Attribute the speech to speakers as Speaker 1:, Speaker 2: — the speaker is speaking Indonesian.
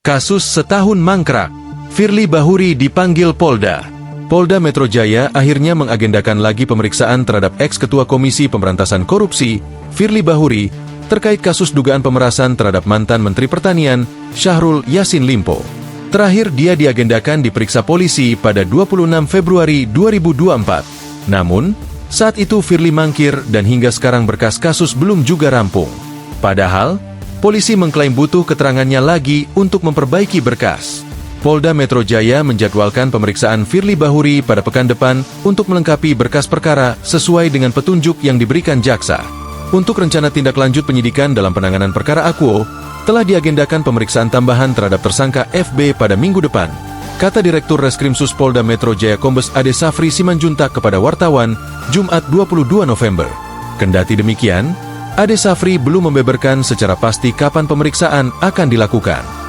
Speaker 1: Kasus setahun mangkrak, Firly Bahuri dipanggil Polda. Polda Metro Jaya akhirnya mengagendakan lagi pemeriksaan terhadap ex-ketua Komisi Pemberantasan Korupsi, Firly Bahuri, terkait kasus dugaan pemerasan terhadap mantan Menteri Pertanian, Syahrul Yassin Limpo. Terakhir dia diagendakan diperiksa polisi pada 26 Februari 2024. Namun, saat itu Firly mangkir dan hingga sekarang berkas kasus belum juga rampung. Padahal, polisi mengklaim butuh keterangannya lagi untuk memperbaiki berkas. Polda Metro Jaya menjadwalkan pemeriksaan Firly Bahuri pada pekan depan untuk melengkapi berkas perkara sesuai dengan petunjuk yang diberikan jaksa. Untuk rencana tindak lanjut penyidikan dalam penanganan perkara Akuo, telah diagendakan pemeriksaan tambahan terhadap tersangka FB pada minggu depan, kata Direktur Reskrimsus Polda Metro Jaya Kombes Ade Safri Simanjuntak kepada wartawan, Jumat 22 November. Kendati demikian, Ade Safri belum membeberkan secara pasti kapan pemeriksaan akan dilakukan.